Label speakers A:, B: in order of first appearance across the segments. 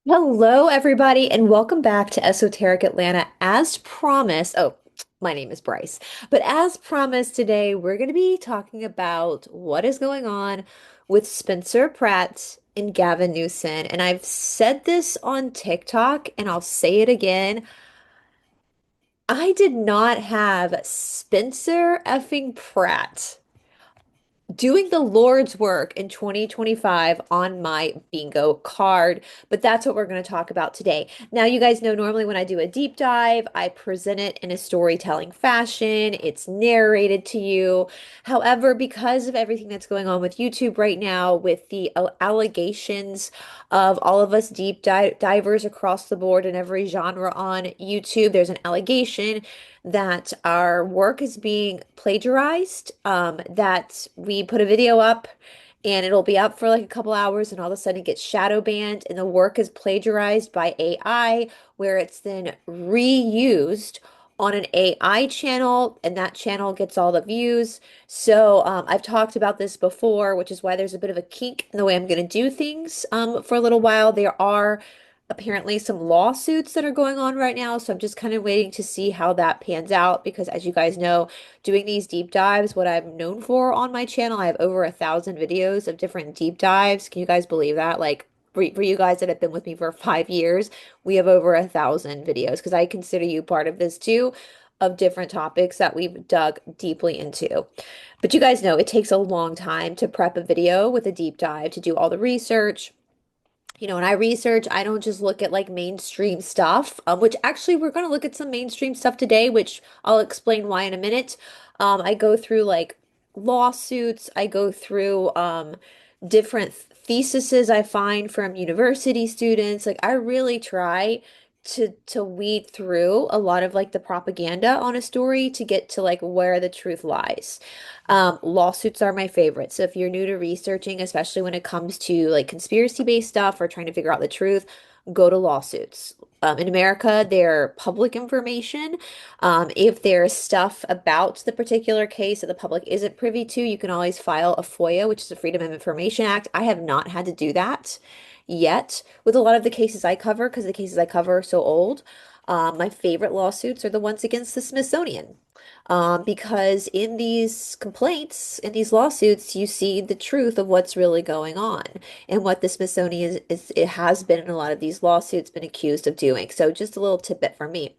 A: Hello, everybody, and welcome back to Esoteric Atlanta. As promised, my name is Bryce, but as promised, today we're going to be talking about what is going on with Spencer Pratt and Gavin Newsom. And I've said this on TikTok, and I'll say it again. I did not have Spencer effing Pratt doing the Lord's work in 2025 on my bingo card. But that's what we're going to talk about today. Now, you guys know normally when I do a deep dive, I present it in a storytelling fashion. It's narrated to you. However, because of everything that's going on with YouTube right now, with the allegations of all of us divers across the board in every genre on YouTube, there's an allegation that our work is being plagiarized, that we put a video up and it'll be up for like a couple hours and all of a sudden it gets shadow banned and the work is plagiarized by AI, where it's then reused on an AI channel and that channel gets all the views. So I've talked about this before, which is why there's a bit of a kink in the way I'm going to do things for a little while. There are apparently some lawsuits that are going on right now. So I'm just kind of waiting to see how that pans out because, as you guys know, doing these deep dives, what I'm known for on my channel, I have over 1,000 videos of different deep dives. Can you guys believe that? Like, for you guys that have been with me for 5 years, we have over 1,000 videos because I consider you part of this too, of different topics that we've dug deeply into. But you guys know it takes a long time to prep a video with a deep dive, to do all the research. When I research, I don't just look at like mainstream stuff, which actually we're going to look at some mainstream stuff today, which I'll explain why in a minute. I go through like lawsuits, I go through different theses I find from university students. Like I really try to weed through a lot of like the propaganda on a story to get to like where the truth lies. Lawsuits are my favorite. So if you're new to researching, especially when it comes to like conspiracy-based stuff or trying to figure out the truth, go to lawsuits. In America, they're public information. If there's stuff about the particular case that the public isn't privy to, you can always file a FOIA, which is a Freedom of Information Act. I have not had to do that yet with a lot of the cases I cover because the cases I cover are so old. My favorite lawsuits are the ones against the Smithsonian. Because in these complaints, in these lawsuits, you see the truth of what's really going on and what the Smithsonian it has been in a lot of these lawsuits been accused of doing. So just a little tidbit from me.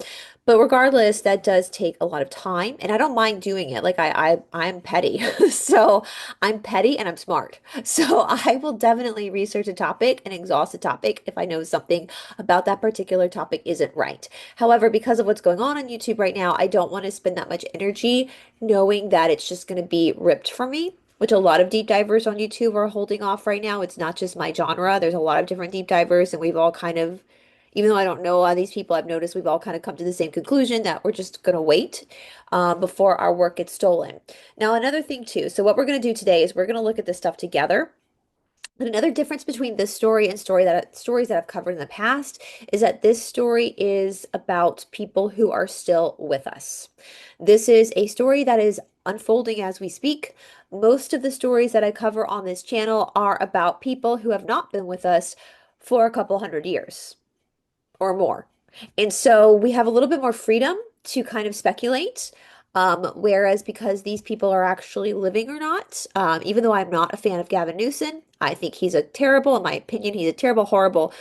A: But regardless, that does take a lot of time, and I don't mind doing it. Like I'm petty, so I'm petty and I'm smart. So I will definitely research a topic and exhaust a topic if I know something about that particular topic isn't right. However, because of what's going on YouTube right now, I don't want to spend that much energy knowing that it's just going to be ripped from me, which a lot of deep divers on YouTube are holding off right now. It's not just my genre. There's a lot of different deep divers, and we've all kind of, even though I don't know a lot of these people, I've noticed we've all kind of come to the same conclusion that we're just going to wait before our work gets stolen. Now, another thing too, so what we're going to do today is we're going to look at this stuff together. But another difference between this story and stories that I've covered in the past is that this story is about people who are still with us. This is a story that is unfolding as we speak. Most of the stories that I cover on this channel are about people who have not been with us for a couple hundred years or more. And so we have a little bit more freedom to kind of speculate. Whereas because these people are actually living or not, even though I'm not a fan of Gavin Newsom, I think he's a terrible, in my opinion, he's a terrible, horrible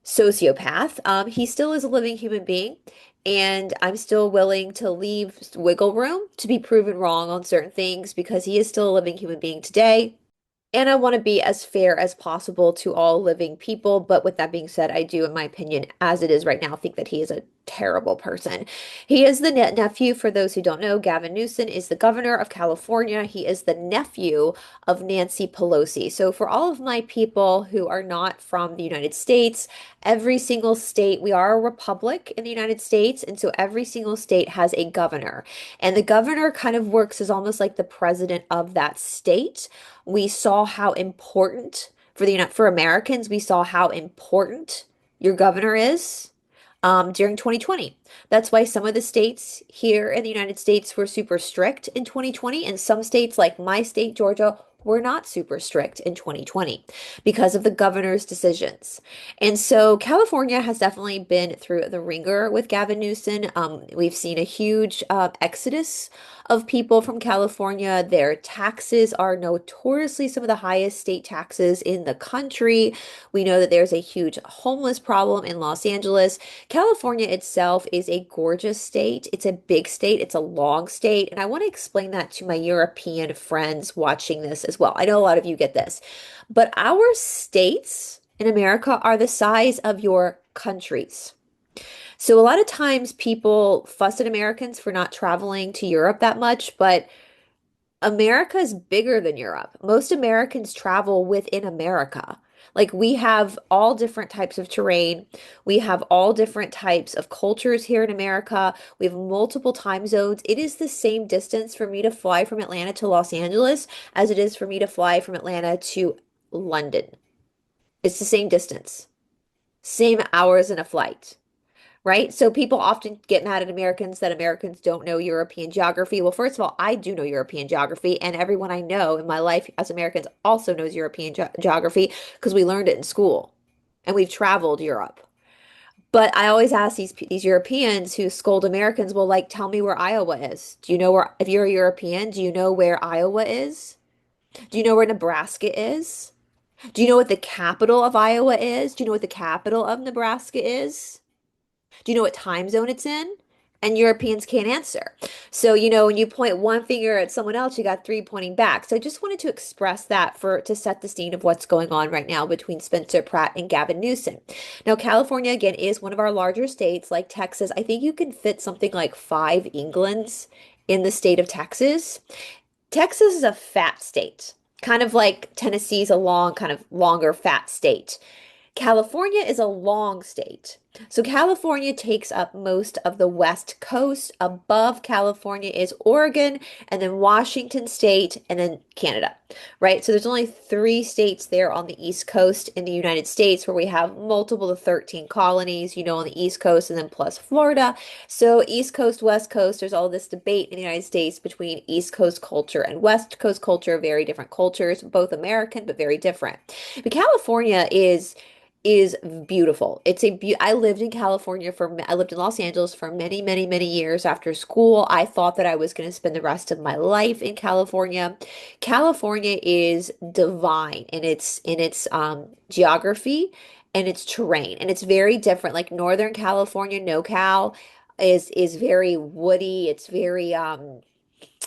A: sociopath. He still is a living human being, and I'm still willing to leave wiggle room to be proven wrong on certain things because he is still a living human being today. And I want to be as fair as possible to all living people. But with that being said, I do, in my opinion, as it is right now, think that he is a terrible person. He is the nephew, for those who don't know, Gavin Newsom is the governor of California. He is the nephew of Nancy Pelosi. So for all of my people who are not from the United States, every single state, we are a republic in the United States. And so every single state has a governor. And the governor kind of works as almost like the president of that state. We saw how important for Americans, we saw how important your governor is during 2020. That's why some of the states here in the United States were super strict in 2020, and some states, like my state, Georgia, were not super strict in 2020 because of the governor's decisions. And so California has definitely been through the ringer with Gavin Newsom. We've seen a huge exodus of people from California. Their taxes are notoriously some of the highest state taxes in the country. We know that there's a huge homeless problem in Los Angeles. California itself is a gorgeous state. It's a big state. It's a long state. And I want to explain that to my European friends watching this as well. I know a lot of you get this, but our states in America are the size of your countries. So a lot of times people fuss at Americans for not traveling to Europe that much, but America is bigger than Europe. Most Americans travel within America. Like we have all different types of terrain. We have all different types of cultures here in America. We have multiple time zones. It is the same distance for me to fly from Atlanta to Los Angeles as it is for me to fly from Atlanta to London. It's the same distance, same hours in a flight. Right? So people often get mad at Americans that Americans don't know European geography. Well, first of all, I do know European geography, and everyone I know in my life as Americans also knows European geography because we learned it in school and we've traveled Europe. But I always ask these Europeans who scold Americans, well, like, tell me where Iowa is. Do you know where, if you're a European, do you know where Iowa is? Do you know where Nebraska is? Do you know what the capital of Iowa is? Do you know what the capital of Nebraska is? Do you know what time zone it's in? And Europeans can't answer. So, when you point one finger at someone else, you got three pointing back. So I just wanted to express that to set the scene of what's going on right now between Spencer Pratt and Gavin Newsom. Now, California, again, is one of our larger states like Texas. I think you can fit something like 5 Englands in the state of Texas. Texas is a fat state, kind of like Tennessee's a long, kind of longer, fat state. California is a long state. So California takes up most of the West Coast. Above California is Oregon, and then Washington State, and then Canada, right? So there's only 3 states there on the East Coast in the United States where we have multiple of 13 colonies, on the East Coast, and then plus Florida. So East Coast, West Coast, there's all this debate in the United States between East Coast culture and West Coast culture, very different cultures, both American but very different. But California is beautiful. I lived in California I lived in Los Angeles for many, many, many years after school. I thought that I was going to spend the rest of my life in California. California is divine in its geography and its terrain, and it's very different. Like Northern California, NoCal is very woody. It's very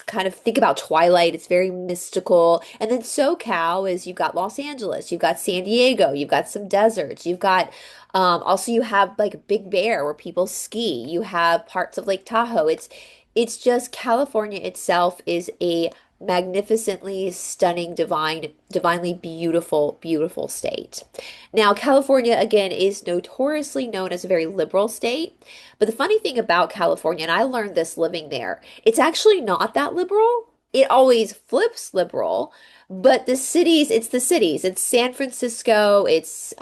A: kind of think about Twilight. It's very mystical. And then SoCal is you've got Los Angeles, you've got San Diego, you've got some deserts, you've got also you have like Big Bear where people ski. You have parts of Lake Tahoe. It's just California itself is a magnificently stunning, divinely beautiful, beautiful state. Now, California, again, is notoriously known as a very liberal state. But the funny thing about California, and I learned this living there, it's actually not that liberal. It always flips liberal, but it's the cities. It's San Francisco, it's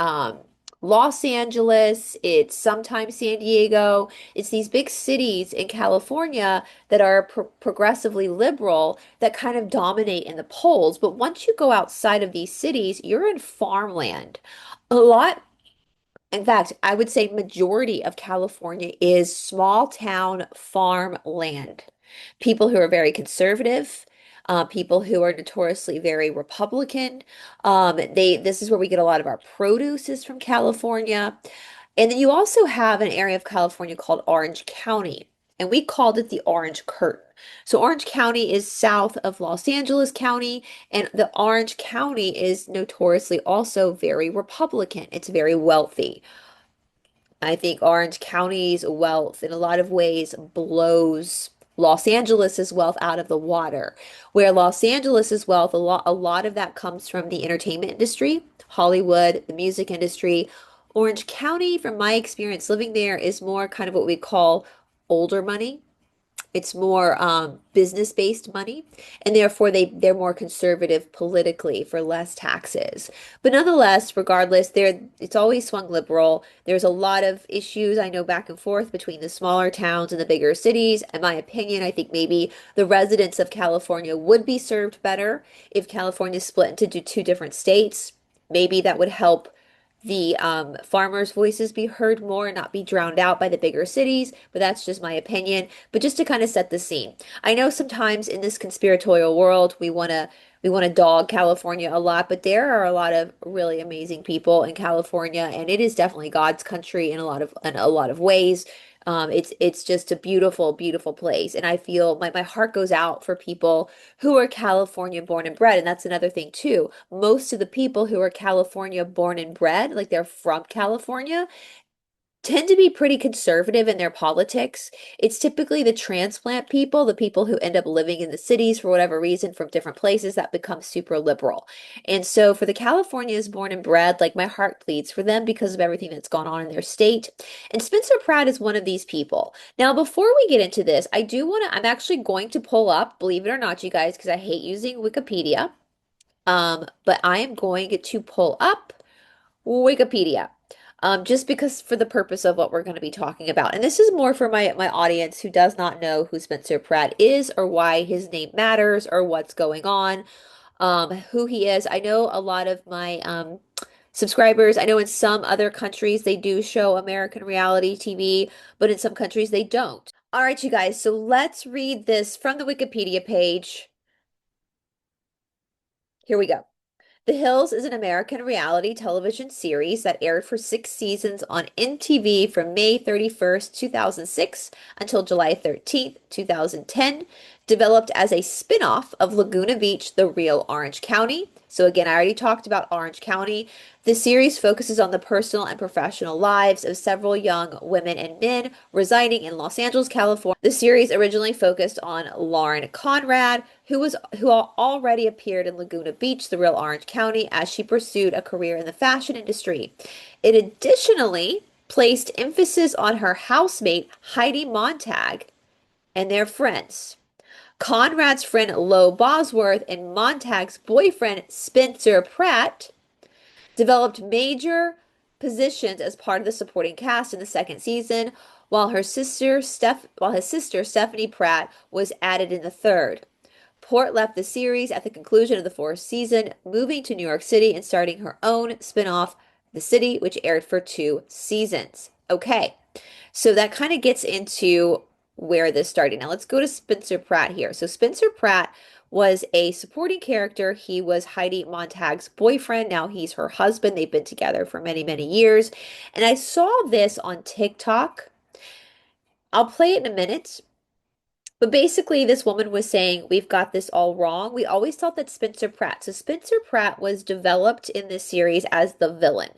A: Los Angeles, it's sometimes San Diego. It's these big cities in California that are progressively liberal that kind of dominate in the polls. But once you go outside of these cities, you're in farmland. A lot In fact, I would say majority of California is small town farm land. People who are very conservative, people who are notoriously very Republican. This is where we get a lot of our produce is from California. And then you also have an area of California called Orange County, and we called it the Orange Curtain. So Orange County is south of Los Angeles County, and the Orange County is notoriously also very Republican. It's very wealthy. I think Orange County's wealth in a lot of ways blows Los Angeles's wealth out of the water. Where Los Angeles's wealth, a lot of that comes from the entertainment industry, Hollywood, the music industry. Orange County, from my experience living there, is more kind of what we call older money. It's more business-based money, and therefore they're more conservative politically for less taxes. But nonetheless, regardless, it's always swung liberal. There's a lot of issues I know back and forth between the smaller towns and the bigger cities. In my opinion, I think maybe the residents of California would be served better if California split into two different states. Maybe that would help the farmers' voices be heard more and not be drowned out by the bigger cities, but that's just my opinion. But just to kind of set the scene, I know sometimes in this conspiratorial world we want to dog California a lot, but there are a lot of really amazing people in California, and it is definitely God's country in a lot of ways. It's just a beautiful, beautiful place. And I feel my heart goes out for people who are California born and bred. And that's another thing too. Most of the people who are California born and bred, like they're from California, tend to be pretty conservative in their politics. It's typically the transplant people, the people who end up living in the cities for whatever reason from different places that become super liberal. And so for the Californias born and bred, like my heart bleeds for them because of everything that's gone on in their state. And Spencer Pratt is one of these people. Now, before we get into this, I'm actually going to pull up, believe it or not, you guys, because I hate using Wikipedia. But I am going to pull up Wikipedia. Just because for the purpose of what we're going to be talking about. And this is more for my audience who does not know who Spencer Pratt is or why his name matters or what's going on, who he is. I know a lot of my subscribers, I know in some other countries they do show American reality TV, but in some countries they don't. All right, you guys, so let's read this from the Wikipedia page. Here we go. The Hills is an American reality television series that aired for 6 seasons on NTV from May 31st, 2006 until July 13th, 2010, developed as a spin-off of Laguna Beach, The Real Orange County. So again, I already talked about Orange County. The series focuses on the personal and professional lives of several young women and men residing in Los Angeles, California. The series originally focused on Lauren Conrad, who already appeared in Laguna Beach, The Real Orange County, as she pursued a career in the fashion industry. It additionally placed emphasis on her housemate, Heidi Montag, and their friends. Conrad's friend Lo Bosworth and Montag's boyfriend Spencer Pratt developed major positions as part of the supporting cast in the second season, while his sister Stephanie Pratt was added in the third. Port left the series at the conclusion of the fourth season, moving to New York City and starting her own spin-off, The City, which aired for 2 seasons. Okay, so that kind of gets into where this started. Now let's go to Spencer Pratt here. So Spencer Pratt was a supporting character. He was Heidi Montag's boyfriend. Now he's her husband. They've been together for many, many years. And I saw this on TikTok. I'll play it in a minute. But basically, this woman was saying, we've got this all wrong. We always thought that Spencer Pratt. So Spencer Pratt was developed in this series as the villain.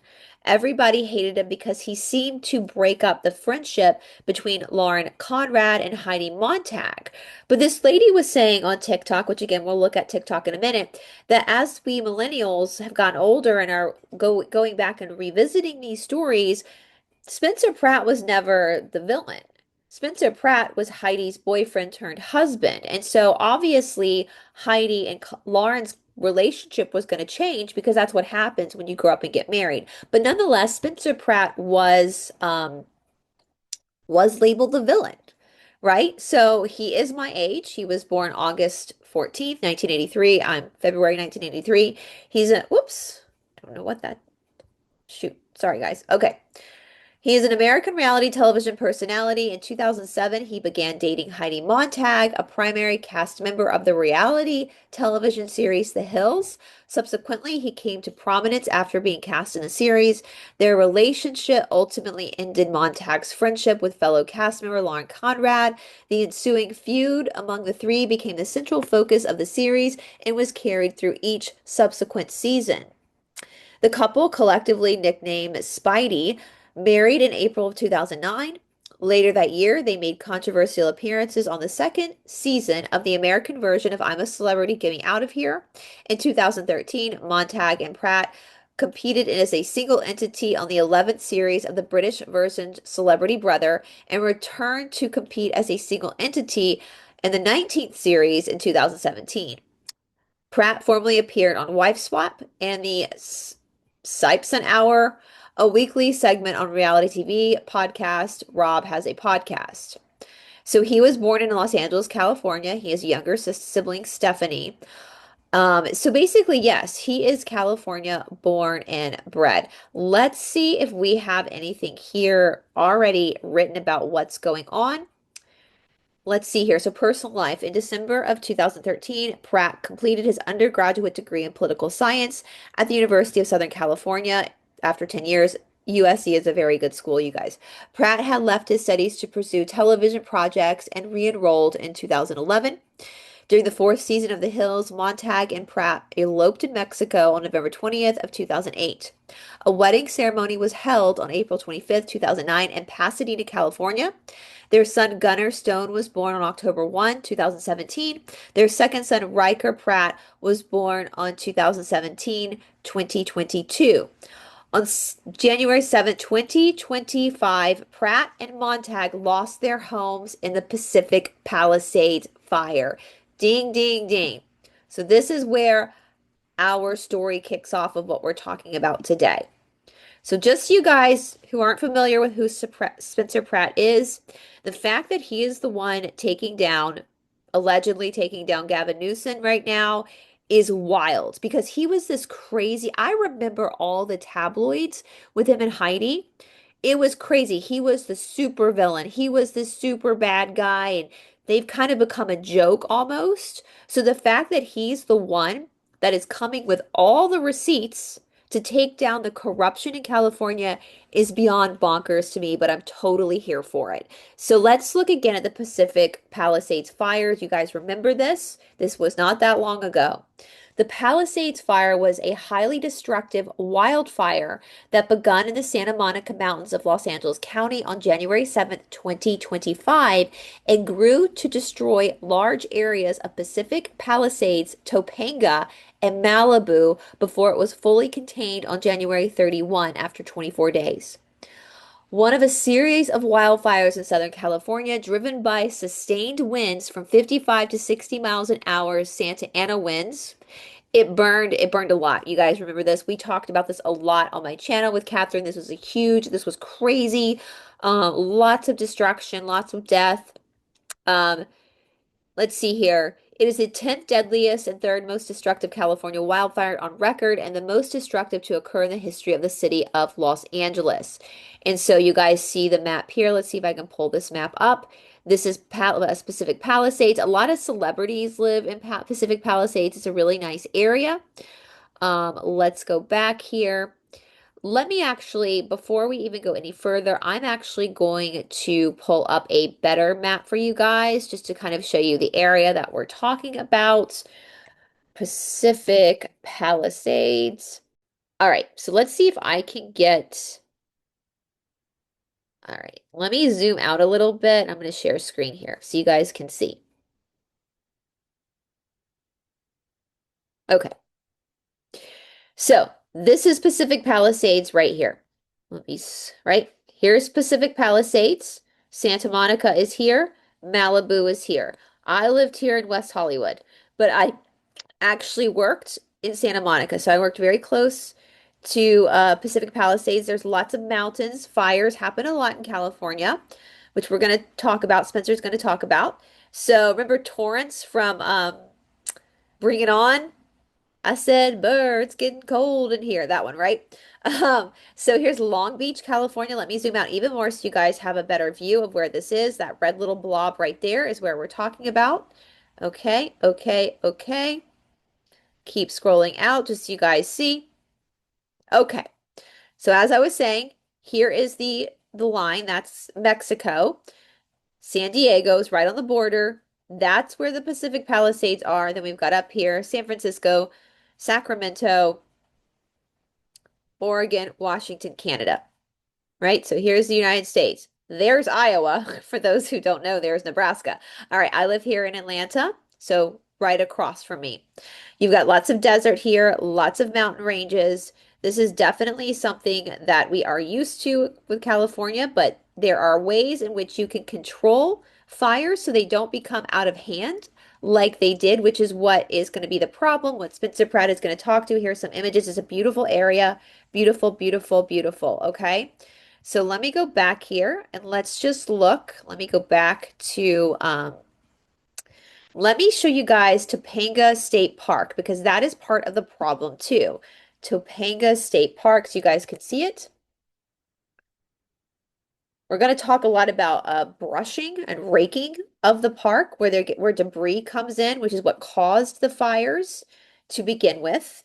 A: Everybody hated him because he seemed to break up the friendship between Lauren Conrad and Heidi Montag. But this lady was saying on TikTok, which again, we'll look at TikTok in a minute, that as we millennials have gotten older and are going back and revisiting these stories, Spencer Pratt was never the villain. Spencer Pratt was Heidi's boyfriend turned husband. And so obviously Heidi and Lauren's relationship was going to change because that's what happens when you grow up and get married. But nonetheless, Spencer Pratt was labeled the villain, right? So he is my age. He was born August 14th, 1983. I'm February 1983. He's a whoops. I don't know what that shoot. Sorry guys. Okay. He is an American reality television personality. In 2007, he began dating Heidi Montag, a primary cast member of the reality television series The Hills. Subsequently, he came to prominence after being cast in the series. Their relationship ultimately ended Montag's friendship with fellow cast member Lauren Conrad. The ensuing feud among the three became the central focus of the series and was carried through each subsequent season. The couple, collectively nicknamed Spidey, married in April of 2009. Later that year, they made controversial appearances on the second season of the American version of I'm a Celebrity, Get Me Out of Here. In 2013, Montag and Pratt competed as a single entity on the 11th series of the British version Celebrity Brother, and returned to compete as a single entity in the 19th series in 2017. Pratt formerly appeared on Wife Swap and the Sipson Hour, a weekly segment on reality TV podcast. Rob has a podcast. So he was born in Los Angeles, California. He has younger sibling Stephanie. So basically, yes, he is California born and bred. Let's see if we have anything here already written about what's going on. Let's see here. So, personal life. In December of 2013, Pratt completed his undergraduate degree in political science at the University of Southern California. After 10 years, USC is a very good school, you guys. Pratt had left his studies to pursue television projects and re-enrolled in 2011. During the fourth season of The Hills, Montag and Pratt eloped in Mexico on November 20th of 2008. A wedding ceremony was held on April 25th, 2009 in Pasadena, California. Their son Gunnar Stone was born on October 1, 2017. Their second son Riker Pratt was born on 2017, 2022. On January 7, 2025, Pratt and Montag lost their homes in the Pacific Palisades fire. Ding, ding, ding. So this is where our story kicks off of what we're talking about today. So just you guys who aren't familiar with who Spencer Pratt is, the fact that he is the one allegedly taking down Gavin Newsom right now is wild because he was this crazy. I remember all the tabloids with him and Heidi. It was crazy. He was the super villain. He was the super bad guy, and they've kind of become a joke almost. So the fact that he's the one that is coming with all the receipts to take down the corruption in California is beyond bonkers to me, but I'm totally here for it. So let's look again at the Pacific Palisades fires. You guys remember this? This was not that long ago. The Palisades fire was a highly destructive wildfire that began in the Santa Monica Mountains of Los Angeles County on January 7th, 2025, and grew to destroy large areas of Pacific Palisades, Topanga, and Malibu before it was fully contained on January 31 after 24 days. One of a series of wildfires in Southern California driven by sustained winds from 55 to 60 miles an hour, Santa Ana winds. It burned a lot. You guys remember this? We talked about this a lot on my channel with Catherine. This was crazy. Lots of destruction, lots of death. Um, Let's see here. It is the 10th deadliest and third most destructive California wildfire on record and the most destructive to occur in the history of the city of Los Angeles. And so you guys see the map here. Let's see if I can pull this map up. This is Pacific Palisades. A lot of celebrities live in Pacific Palisades. It's a really nice area. Let's go back here. Let me actually, before we even go any further, I'm actually going to pull up a better map for you guys just to kind of show you the area that we're talking about. Pacific Palisades. All right, so let's see if I can get. All right, let me zoom out a little bit. I'm going to share screen here so you guys can see. Okay, so this is Pacific Palisades right here. Right? Here's Pacific Palisades. Santa Monica is here. Malibu is here. I lived here in West Hollywood, but I actually worked in Santa Monica. So I worked very close to Pacific Palisades. There's lots of mountains. Fires happen a lot in California, which we're going to talk about. Spencer's going to talk about. So remember Torrance from Bring It On? I said, "Brr, it's getting cold in here." That one, right? So here's Long Beach, California. Let me zoom out even more so you guys have a better view of where this is. That red little blob right there is where we're talking about. Okay, okay, okay. Keep scrolling out just so you guys see. Okay. So as I was saying, here is the line. That's Mexico. San Diego's right on the border. That's where the Pacific Palisades are. Then we've got up here San Francisco, Sacramento, Oregon, Washington, Canada. Right? So here's the United States. There's Iowa. For those who don't know, there's Nebraska. All right, I live here in Atlanta, so right across from me. You've got lots of desert here, lots of mountain ranges. This is definitely something that we are used to with California, but there are ways in which you can control fires so they don't become out of hand like they did, which is what is going to be the problem. What Spencer Pratt is going to talk to. Here's some images. It's a beautiful area. Beautiful, beautiful, beautiful. Okay. So let me go back here and let's just look. Let me go back to let me show you guys Topanga State Park because that is part of the problem too. Topanga State Park, so you guys can see it. We're going to talk a lot about brushing and raking of the park where debris comes in, which is what caused the fires to begin with,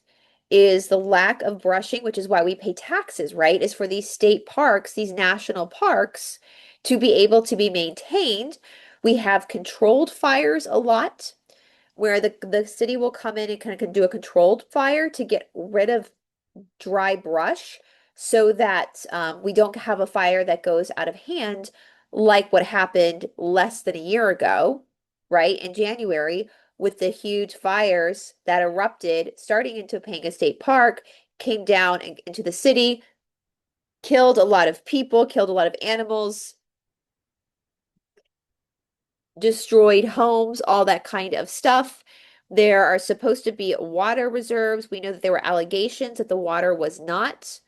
A: is the lack of brushing, which is why we pay taxes, right? Is for these state parks, these national parks, to be able to be maintained. We have controlled fires a lot where the city will come in and kind of do a controlled fire to get rid of dry brush so that we don't have a fire that goes out of hand like what happened less than a year ago, right? In January with the huge fires that erupted starting in Topanga State Park, came down into the city, killed a lot of people, killed a lot of animals, destroyed homes, all that kind of stuff. There are supposed to be water reserves. We know that there were allegations that the water was not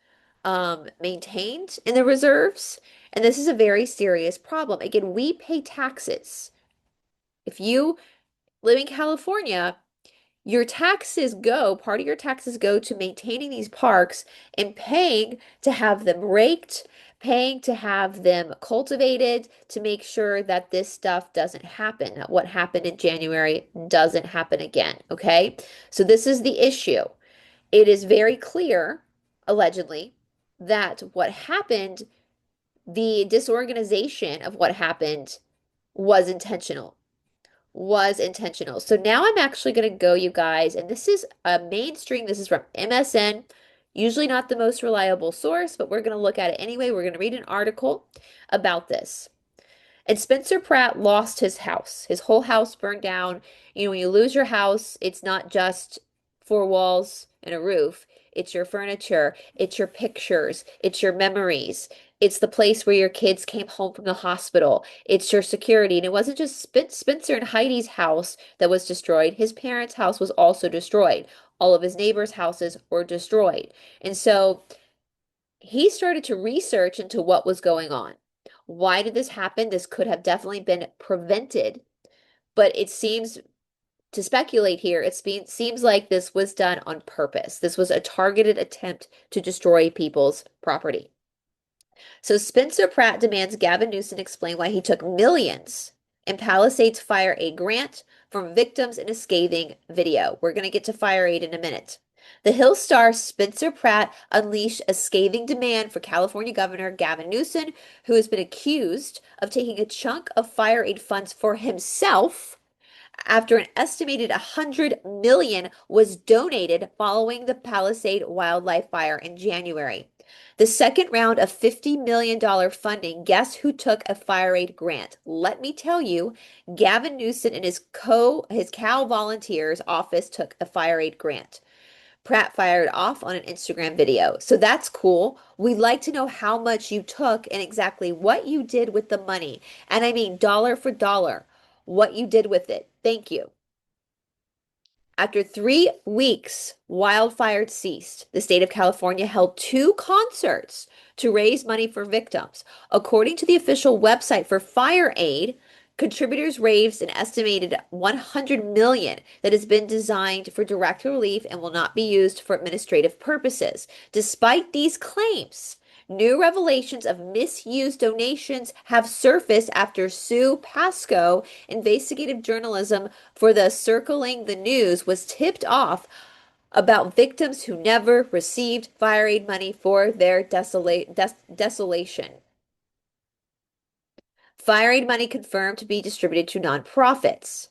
A: maintained in the reserves. And this is a very serious problem. Again, we pay taxes. If you live in California, part of your taxes go to maintaining these parks and paying to have them raked, paying to have them cultivated to make sure that this stuff doesn't happen, that what happened in January doesn't happen again. Okay. So this is the issue. It is very clear, allegedly, that what happened, the disorganization of what happened was intentional was intentional. So now I'm actually going to go, you guys, and this is a mainstream. This is from MSN, usually not the most reliable source, but we're going to look at it anyway. We're going to read an article about this. And Spencer Pratt lost his house. His whole house burned down. You know, when you lose your house, it's not just four walls and a roof. It's your furniture, it's your pictures, it's your memories. It's the place where your kids came home from the hospital. It's your security. And it wasn't just Spencer and Heidi's house that was destroyed. His parents' house was also destroyed. All of his neighbors' houses were destroyed. And so he started to research into what was going on. Why did this happen? This could have definitely been prevented, but it seems to speculate here, seems like this was done on purpose. This was a targeted attempt to destroy people's property. So Spencer Pratt demands Gavin Newsom explain why he took millions in Palisades FireAid grant from victims in a scathing video. We're going to get to FireAid in a minute. The Hill star Spencer Pratt unleashed a scathing demand for California Governor Gavin Newsom, who has been accused of taking a chunk of FireAid funds for himself after an estimated 100 million was donated following the Palisade wildlife fire in January. The second round of $50 million funding, guess who took a FireAid grant? Let me tell you, Gavin Newsom and his Cal Volunteers office took a FireAid grant. Pratt fired off on an Instagram video. So that's cool. We'd like to know how much you took and exactly what you did with the money. And I mean dollar for dollar, what you did with it. Thank you. After 3 weeks, wildfires ceased. The state of California held 2 concerts to raise money for victims. According to the official website for FireAid, contributors raised an estimated 100 million that has been designed for direct relief and will not be used for administrative purposes. Despite these claims, new revelations of misused donations have surfaced after Sue Pasco, investigative journalism for the Circling the News, was tipped off about victims who never received FireAid money for their desolation. FireAid money confirmed to be distributed to nonprofits.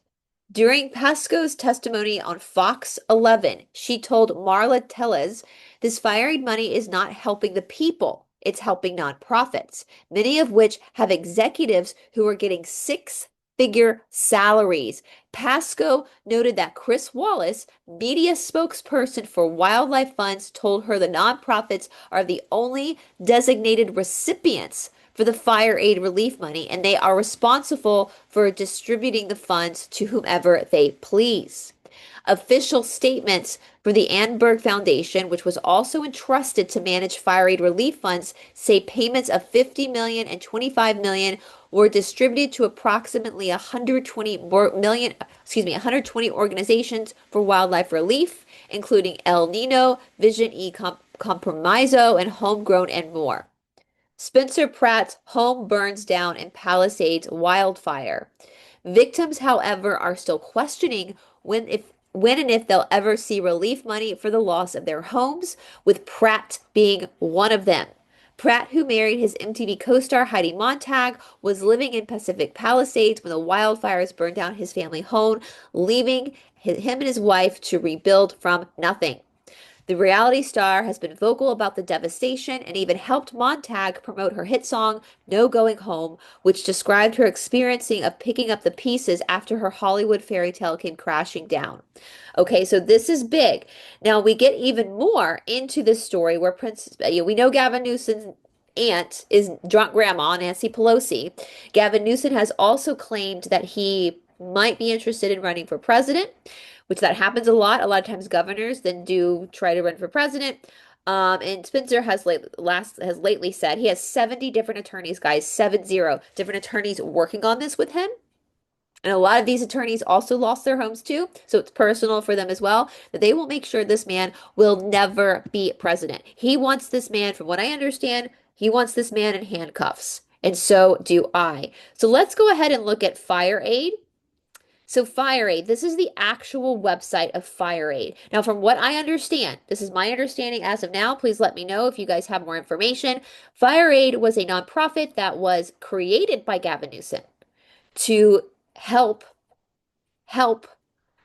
A: During Pasco's testimony on Fox 11, she told Marla Tellez, this FireAid money is not helping the people. It's helping nonprofits, many of which have executives who are getting 6 six-figure salaries. Pasco noted that Chris Wallace, media spokesperson for wildlife funds, told her the nonprofits are the only designated recipients for the fire aid relief money, and they are responsible for distributing the funds to whomever they please. Official statements for the Annenberg Foundation, which was also entrusted to manage fire aid relief funds, say payments of 50 million and 25 million were distributed to approximately 120 organizations for wildlife relief, including El Nino, Vision E Compromiso, and Homegrown and more. Spencer Pratt's home burns down in Palisades wildfire. Victims, however, are still questioning when and if they'll ever see relief money for the loss of their homes, with Pratt being one of them. Pratt, who married his MTV co-star Heidi Montag, was living in Pacific Palisades when the wildfires burned down his family home, leaving him and his wife to rebuild from nothing. The reality star has been vocal about the devastation and even helped Montag promote her hit song, No Going Home, which described her experiencing of picking up the pieces after her Hollywood fairy tale came crashing down. Okay, so this is big. Now we get even more into this story where we know Gavin Newsom's aunt is drunk grandma, Nancy Pelosi. Gavin Newsom has also claimed that he might be interested in running for president, which that happens a lot. A lot of times governors then do try to run for president. And Spencer has lately said he has 70 different attorneys, guys, 70 different attorneys working on this with him. And a lot of these attorneys also lost their homes too, so it's personal for them as well, that they will make sure this man will never be president. He wants this man, from what I understand, he wants this man in handcuffs. And so do I. So let's go ahead and look at FireAid. So FireAid, this is the actual website of FireAid. Now, from what I understand, this is my understanding as of now. Please let me know if you guys have more information. FireAid was a nonprofit that was created by Gavin Newsom to help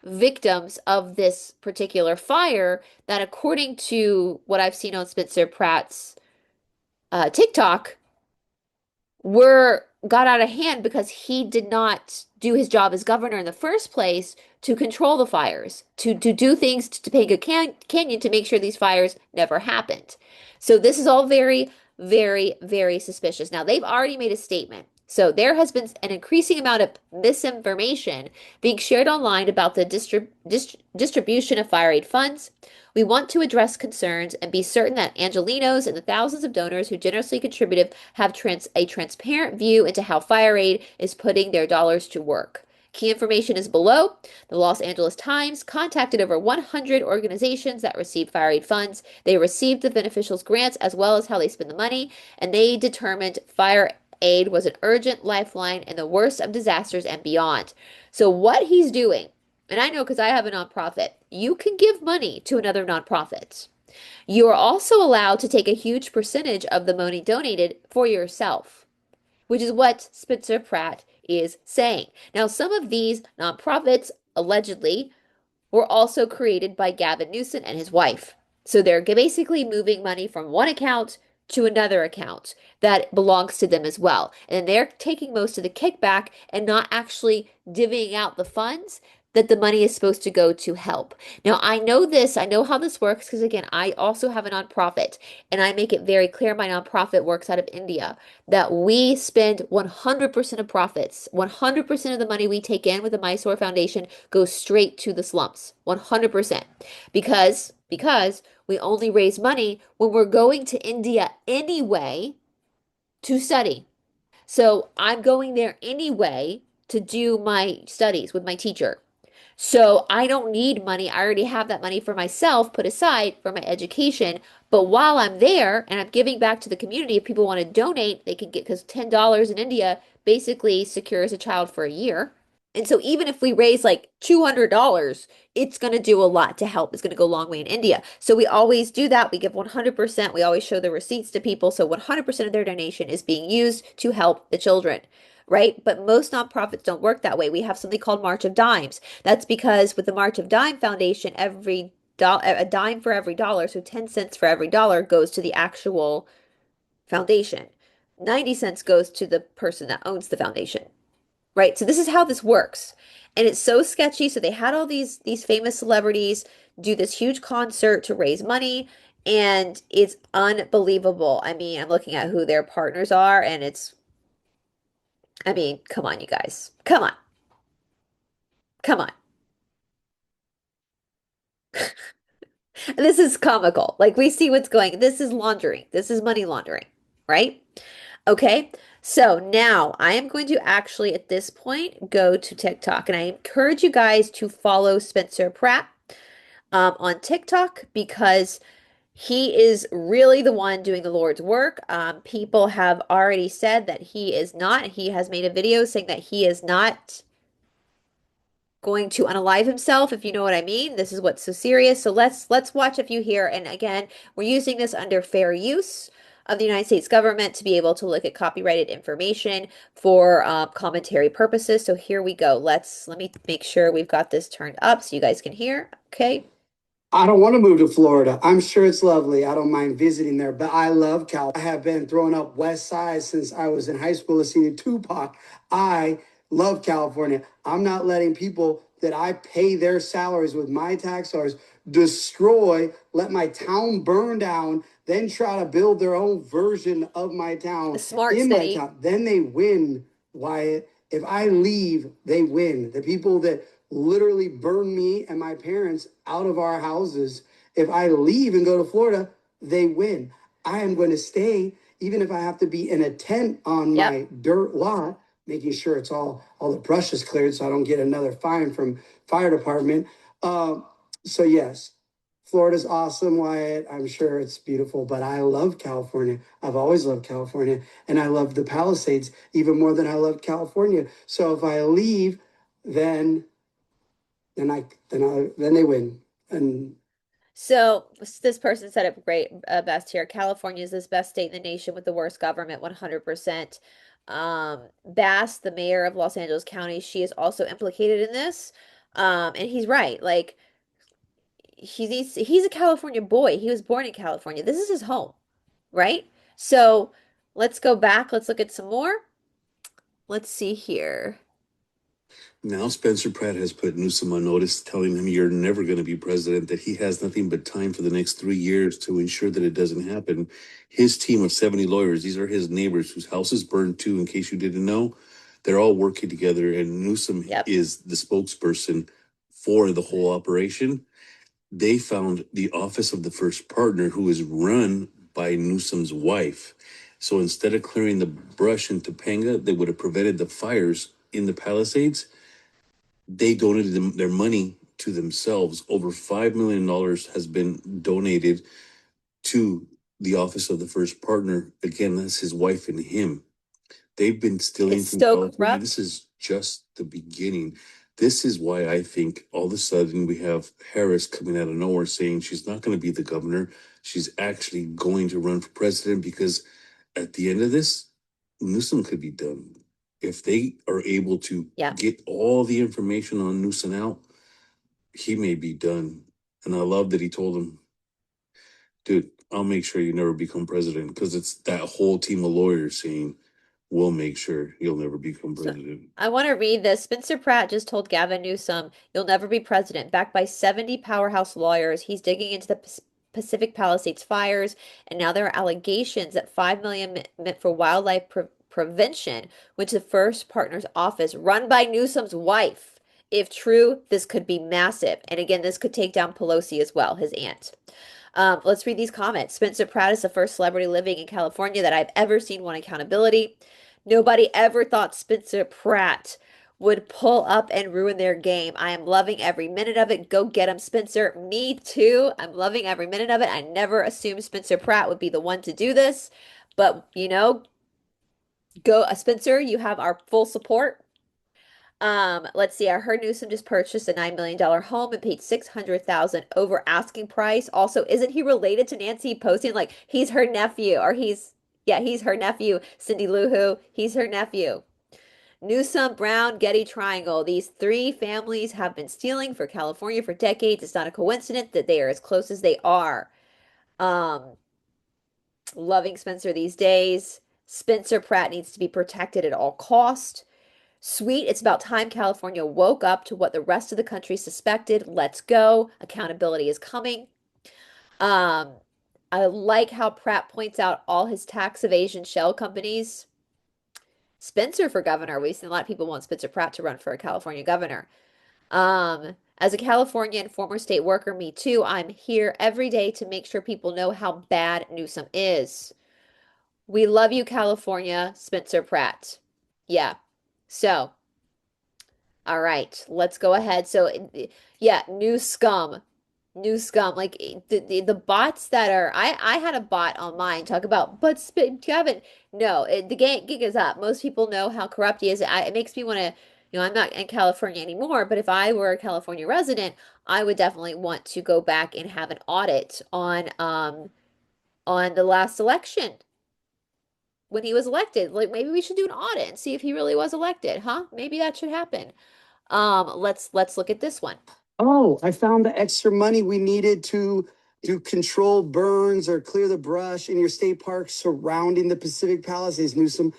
A: victims of this particular fire that, according to what I've seen on Spencer Pratt's TikTok, got out of hand because he did not do his job as governor in the first place to control the fires, to do things to Topanga Canyon to make sure these fires never happened. So this is all very, very, very suspicious. Now, they've already made a statement. So there has been an increasing amount of misinformation being shared online about the distribution of fire aid funds. We want to address concerns and be certain that Angelenos and the thousands of donors who generously contributed have a transparent view into how FireAid is putting their dollars to work. Key information is below. The Los Angeles Times contacted over 100 organizations that received FireAid funds. They received the beneficials' grants as well as how they spend the money, and they determined FireAid was an urgent lifeline in the worst of disasters and beyond. So what he's doing, and I know because I have a nonprofit, you can give money to another nonprofit. You are also allowed to take a huge percentage of the money donated for yourself, which is what Spencer Pratt is saying. Now, some of these nonprofits allegedly were also created by Gavin Newsom and his wife. So they're basically moving money from one account to another account that belongs to them as well. And they're taking most of the kickback and not actually divvying out the funds that the money is supposed to go to help. Now, I know how this works because, again, I also have a nonprofit, and I make it very clear my nonprofit works out of India, that we spend 100% of profits, 100% of the money we take in with the Mysore Foundation goes straight to the slums, 100%, because we only raise money when we're going to India anyway to study. So I'm going there anyway to do my studies with my teacher. So I don't need money. I already have that money for myself put aside for my education. But while I'm there and I'm giving back to the community, if people want to donate, they can get, because $10 in India basically secures a child for a year. And so even if we raise like $200, it's going to do a lot to help. It's going to go a long way in India. So we always do that. We give 100%. We always show the receipts to people. So 100% of their donation is being used to help the children, right? But most nonprofits don't work that way. We have something called March of Dimes. That's because with the March of Dime Foundation, a dime for every dollar, so 10 cents for every dollar goes to the actual foundation. 90 cents goes to the person that owns the foundation. right? So this is how this works. And it's so sketchy. So they had all these famous celebrities do this huge concert to raise money, and it's unbelievable. I mean, I'm looking at who their partners are, and I mean, come on, you guys. Come on. Come on. This is comical. Like we see what's going. This is laundering. This is money laundering, right? Okay. So now I am going to actually at this point go to TikTok, and I encourage you guys to follow Spencer Pratt on TikTok because he is really the one doing the Lord's work. People have already said that he is not. He has made a video saying that he is not going to unalive himself, if you know what I mean. This is what's so serious. So let's watch a few here. And again, we're using this under fair use of the United States government to be able to look at copyrighted information for commentary purposes. So here we go. Let me make sure we've got this turned up so you guys can hear. Okay.
B: I don't want to move to Florida. I'm sure it's lovely. I don't mind visiting there, but I love Cal. I have been throwing up West Side since I was in high school listening to Tupac. I love California. I'm not letting people that I pay their salaries with my tax dollars destroy, let my town burn down, then try to build their own version of my town
A: Smart
B: in my
A: city.
B: town. Then they win, Wyatt. If I leave, they win. The people that literally burn me and my parents out of our houses. If I leave and go to Florida, they win. I am going to stay, even if I have to be in a tent on
A: Yep.
B: my dirt lot, making sure it's all the brush is cleared so I don't get another fine from fire department. So yes, Florida's awesome, Wyatt. I'm sure it's beautiful, but I love California. I've always loved California, and I love the Palisades even more than I love California. So if I leave, then then they win. And
A: So this person said it great, best here. California is this best state in the nation with the worst government, 100%. Bass, the mayor of Los Angeles County, she is also implicated in this. And he's right. Like he's a California boy. He was born in California. This is his home, right? So let's go back. Let's look at some more. Let's see here.
C: Now Spencer Pratt has put Newsom on notice, telling him you're never going to be president, that he has nothing but time for the next 3 years to ensure that it doesn't happen. His team of 70 lawyers, these are his neighbors whose houses burned too, in case you didn't know, they're all working together, and Newsom is the spokesperson for the whole operation. They found the office of the first partner, who is run by Newsom's wife. So instead of clearing the brush in Topanga, they would have prevented the fires in the Palisades. They donated their money to themselves. Over $5 million has been donated to the office of the first partner. Again, that's his wife and him. They've been stealing from California. This is just the beginning. This is why I think all of a sudden we have Harris coming out of nowhere saying she's not going to be the governor. She's actually going to run for president, because at the end of this, Newsom could be done. If they are able to get all the information on Newsom out, he may be done. And I love that he told him, dude, I'll make sure you never become president, because it's that whole team of lawyers saying, we'll make sure you'll never become president.
A: So, I want to read this. Spencer Pratt just told Gavin Newsom, you'll never be president. Backed by 70 powerhouse lawyers, he's digging into the Pacific Palisades fires, and now there are allegations that 5 million meant for wildlife prevention, which the first partner's office run by Newsom's wife. If true, this could be massive. And again, this could take down Pelosi as well, his aunt. Let's read these comments. Spencer Pratt is the first celebrity living in California that I've ever seen want accountability. Nobody ever thought Spencer Pratt would pull up and ruin their game. I am loving every minute of it. Go get him, Spencer. Me too. I'm loving every minute of it. I never assumed Spencer Pratt would be the one to do this, but you know, go Spencer, you have our full support. Let's see. I heard Newsom just purchased a $9 million home and paid $600,000 over asking price. Also, isn't he related to Nancy Pelosi? Like he's her nephew, or he's her nephew, Cindy Lou Who. He's her nephew. Newsom, Brown, Getty Triangle. These three families have been stealing for California for decades. It's not a coincidence that they are as close as they are. Loving Spencer these days. Spencer Pratt needs to be protected at all cost. Sweet, it's about time California woke up to what the rest of the country suspected. Let's go. Accountability is coming. Um, I like how Pratt points out all his tax evasion shell companies. Spencer for governor. We've seen a lot of people want Spencer Pratt to run for a California governor. As a Californian former state worker, me too, I'm here every day to make sure people know how bad Newsom is. We love you, California, Spencer Pratt. Yeah. So, all right, let's go ahead. So, yeah, new scum. New scum. Like the bots that are I had a bot on mine talk about, but Gavin, no, the gig is up. Most people know how corrupt he is. It makes me want to, I'm not in California anymore, but if I were a California resident, I would definitely want to go back and have an audit on the last election when he was elected. Like maybe we should do an audit and see if he really was elected, huh? Maybe that should happen. Let's look at this one.
B: Oh, I found the extra money we needed to do controlled burns or clear the brush in your state park surrounding the Pacific Palisades, Newsom.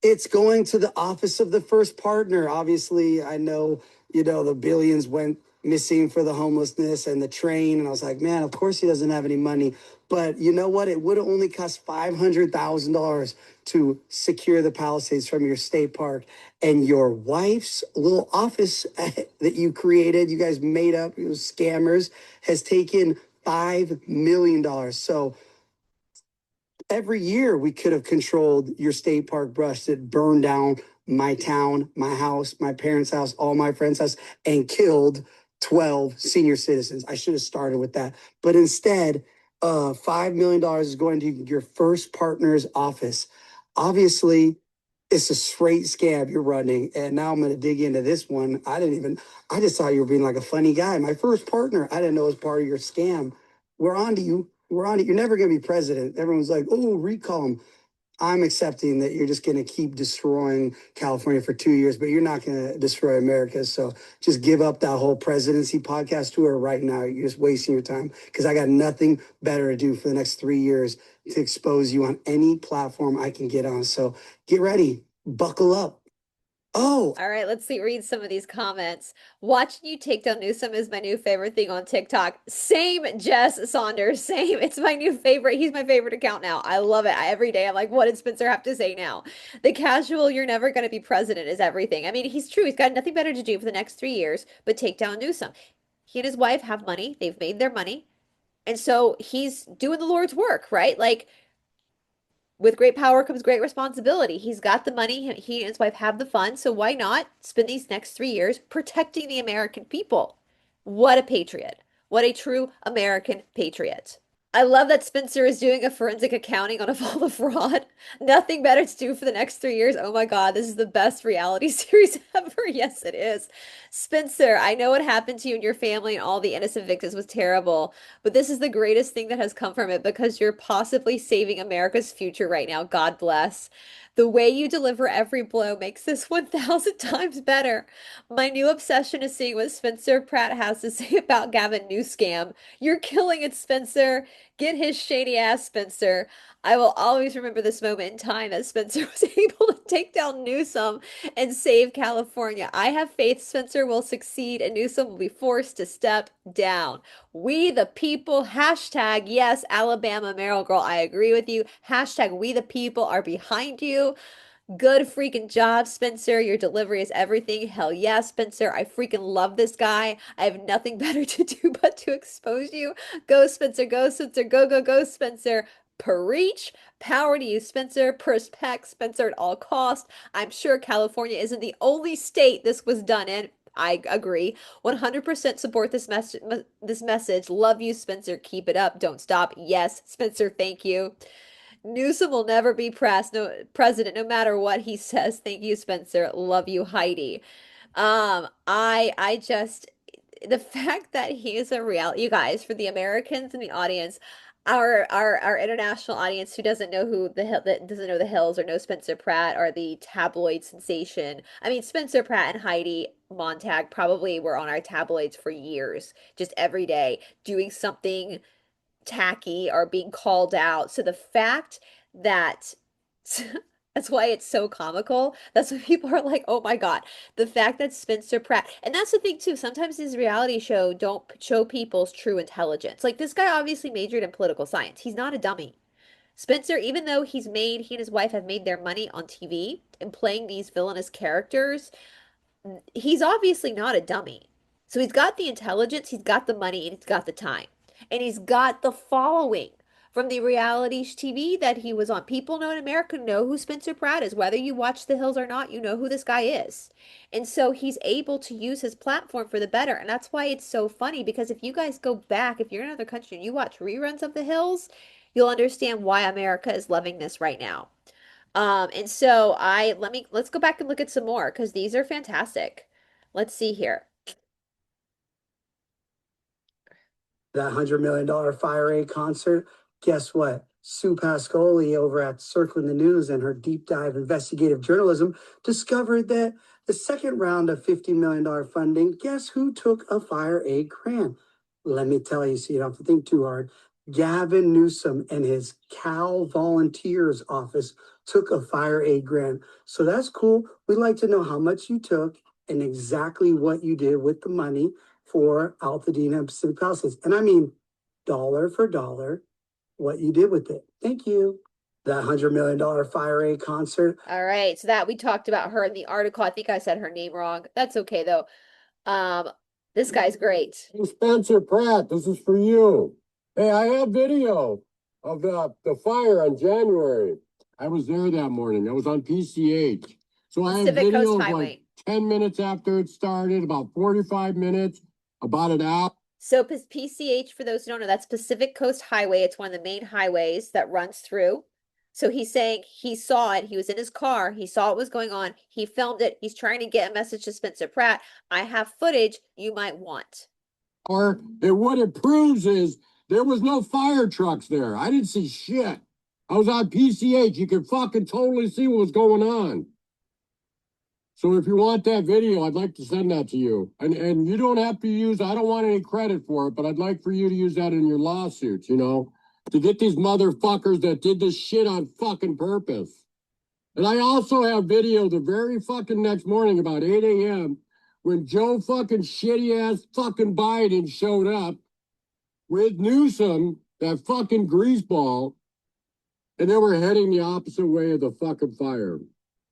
B: It's going to the office of the first partner. Obviously, I know, the billions went missing for the homelessness and the train. And I was like, man, of course he doesn't have any money. But you know what? It would have only cost $500,000 to secure the Palisades from your state park. And your wife's little office that you created, you guys made up, it was scammers, has taken $5 million. So every year we could have controlled your state park brush that burned down my town, my house, my parents' house, all my friends' house, and killed 12 senior citizens. I should have started with that. But instead, $5 million is going to your first partner's office. Obviously, it's a straight scam you're running. And now I'm going to dig into this one. I just thought you were being like a funny guy. My first partner, I didn't know it was part of your scam. We're on to you. We're on it. You're never going to be president. Everyone's like, oh, recall him. I'm accepting that you're just going to keep destroying California for 2 years, but you're not going to destroy America. So just give up that whole presidency podcast tour right now. You're just wasting your time because I got nothing better to do for the next 3 years to expose you on any platform I can get on. So get ready, buckle up. Oh,
A: All right, let's see, read some of these comments. Watching you take down Newsom is my new favorite thing on TikTok. Same, Jess Saunders. Same. It's my new favorite. He's my favorite account now. I love it. Every day I'm like, what did Spencer have to say now? The casual, you're never going to be president is everything. I mean, he's true. He's got nothing better to do for the next 3 years but take down Newsom. He and his wife have money. They've made their money. And so he's doing the Lord's work, right? Like, with great power comes great responsibility. He's got the money. He and his wife have the funds. So why not spend these next 3 years protecting the American people? What a patriot. What a true American patriot. I love that Spencer is doing a forensic accounting on all the fraud. Nothing better to do for the next 3 years. Oh my God, this is the best reality series ever. Yes, it is. Spencer, I know what happened to you and your family and all the innocent victims was terrible, but this is the greatest thing that has come from it because you're possibly saving America's future right now. God bless. The way you deliver every blow makes this 1,000 times better. My new obsession is seeing what Spencer Pratt has to say about Gavin Newscam. You're killing it, Spencer. Get his shady ass, Spencer. I will always remember this moment in time that Spencer was able to take down Newsom and save California. I have faith Spencer will succeed and Newsom will be forced to step down. We the people, hashtag yes, Alabama Meryl Girl. I agree with you. Hashtag we the people are behind you. Good freaking job, Spencer. Your delivery is everything. Hell yeah, Spencer. I freaking love this guy. I have nothing better to do but to expose you. Go, Spencer. Go, Spencer. Go, go, go, Spencer. Preach. Power to you, Spencer. Protect Spencer at all costs. I'm sure California isn't the only state this was done in. I agree. 100% support this message. Love you, Spencer. Keep it up. Don't stop. Yes, Spencer. Thank you. Newsom will never be president, no matter what he says. Thank you, Spencer. Love you, Heidi. I just the fact that he is a reality, you guys, for the Americans in the audience, our international audience who doesn't know who the hell that doesn't know the Hills or know Spencer Pratt or the tabloid sensation. I mean, Spencer Pratt and Heidi Montag probably were on our tabloids for years, just every day doing something tacky or being called out. So the fact that That's why it's so comical. That's why people are like, oh my God, the fact that Spencer Pratt, and that's the thing too, sometimes these reality show don't show people's true intelligence. Like this guy obviously majored in political science. He's not a dummy. Spencer, even though he and his wife have made their money on TV and playing these villainous characters, he's obviously not a dummy. So he's got the intelligence, he's got the money, and he's got the time. And he's got the following from the reality TV that he was on. People know in America know who Spencer Pratt is. Whether you watch The Hills or not, you know who this guy is. And so he's able to use his platform for the better. And that's why it's so funny because if you guys go back, if you're in another country and you watch reruns of The Hills, you'll understand why America is loving this right now. And so let's go back and look at some more because these are fantastic. Let's see here.
B: That $100 million FireAid concert, guess what? Sue Pascoli over at Circling the News and her deep dive investigative journalism discovered that the second round of $50 million funding, guess who took a FireAid grant? Let me tell you so you don't have to think too hard. Gavin Newsom and his Cal Volunteers office took a FireAid grant. So that's cool. We'd like to know how much you took and exactly what you did with the money for Altadena and Pacific Palisades. And I mean, dollar for dollar, what you did with it. Thank you. That $100 million FireAid concert.
A: All right. So that we talked about her in the article. I think I said her name wrong. That's okay though. This guy's great.
D: Hey, Spencer Pratt, this is for you. Hey, I have video of the fire on January. I was there that morning. I was on PCH. So I have
A: Pacific
D: video
A: Coast
D: of
A: Highway.
D: like 10 minutes after it started, about 45 minutes, about an hour.
A: So PCH, for those who don't know, that's Pacific Coast Highway. It's one of the main highways that runs through. So he's saying he saw it. He was in his car. He saw what was going on. He filmed it. He's trying to get a message to Spencer Pratt. I have footage you might want.
D: Or what it proves is there was no fire trucks there. I didn't see shit. I was on PCH. You can fucking totally see what was going on. So if you want that video, I'd like to send that to you. And you don't have to use, I don't want any credit for it, but I'd like for you to use that in your lawsuits, you know, to get these motherfuckers that did this shit on fucking purpose. And I also have video the very fucking next morning about 8 a.m. when Joe fucking shitty ass fucking Biden showed up with Newsom, that fucking greaseball, and they were heading the opposite way of the fucking fire.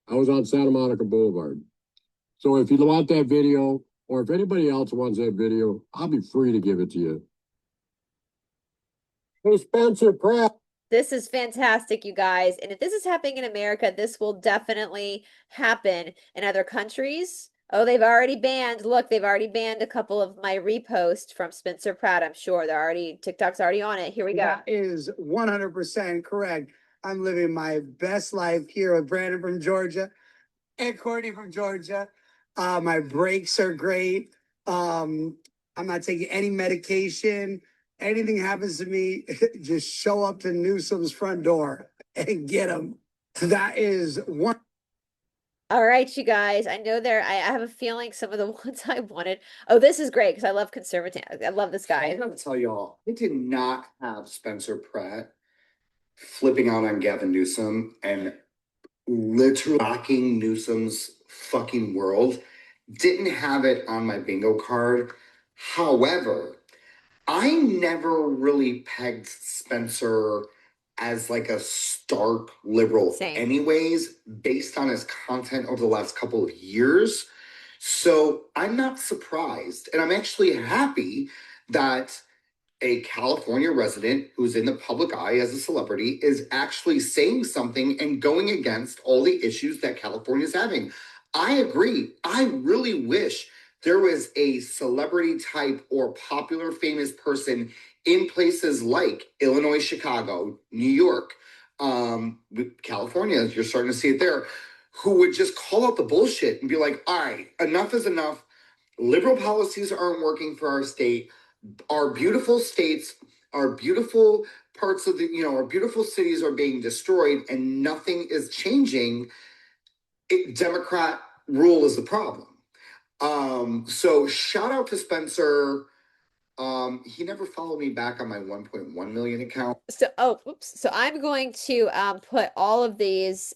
D: I was on Santa Monica Boulevard. So if you want that video, or if anybody else wants that video, I'll be free to give it to you. Hey, Spencer Pratt.
A: This is fantastic, you guys. And if this is happening in America, this will definitely happen in other countries. Oh, they've already banned. Look, they've already banned a couple of my reposts from Spencer Pratt. I'm sure TikTok's already on it. Here we go.
B: That is 100% correct. I'm living my best life here with Brandon from Georgia and Courtney from Georgia. My breaks are great. I'm not taking any medication. Anything happens to me, just show up to Newsom's front door and get them. That is one.
A: All right, you guys. I know I have a feeling some of the ones I wanted. Oh, this is great because I love conservative. I love this guy.
E: I'm gonna tell y'all, I did not have Spencer Pratt flipping out on Gavin Newsom and literally rocking Newsom's fucking world. Didn't have it on my bingo card. However, I never really pegged Spencer as like a stark liberal anyways, based on his content over the last couple of years. So I'm not surprised. And I'm actually happy that a California resident who's in the public eye as a celebrity is actually saying something and going against all the issues that California is having. I agree. I really wish there was a celebrity type or popular famous person in places like Illinois, Chicago, New York, California, you're starting to see it there, who would just call out the bullshit and be like, all right, enough is enough. Liberal policies aren't working for our state. Our beautiful states, our beautiful parts of the, our beautiful cities are being destroyed and nothing is changing. Democrat rule is the problem. So shout out to Spencer. He never followed me back on my 1.1 million account.
A: So, oops. So I'm going to put all of these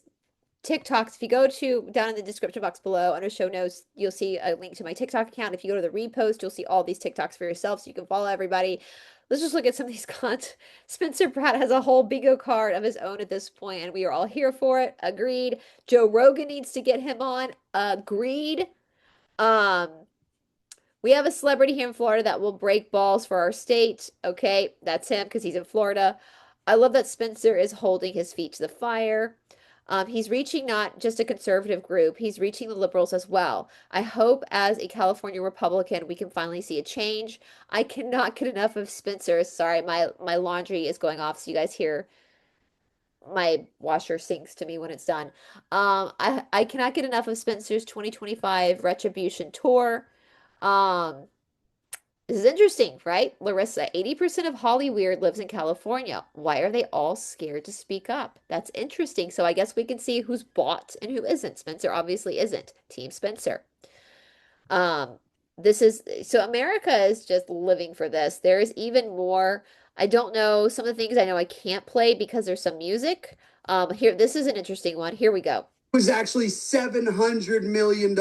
A: TikToks. If you go to down in the description box below under show notes, you'll see a link to my TikTok account. If you go to the repost, you'll see all these TikToks for yourself so you can follow everybody. Let's just look at some of these content. Spencer Pratt has a whole bingo card of his own at this point, and we are all here for it. Agreed. Joe Rogan needs to get him on. Agreed. Um, we have a celebrity here in Florida that will break balls for our state. Okay, that's him because he's in Florida. I love that Spencer is holding his feet to the fire. He's reaching not just a conservative group, he's reaching the liberals as well. I hope as a California Republican, we can finally see a change. I cannot get enough of Spencer. Sorry, my laundry is going off, so you guys hear my washer sinks to me when it's done. I cannot get enough of Spencer's 2025 Retribution tour. Um, this is interesting, right? Larissa, 80% of Hollyweird lives in California. Why are they all scared to speak up? That's interesting. So I guess we can see who's bought and who isn't. Spencer obviously isn't. Team Spencer. Um, this is so America is just living for this. There is even more. I don't know some of the things I know I can't play because there's some music. Here, this is an interesting one. Here we go.
B: It was actually $700 million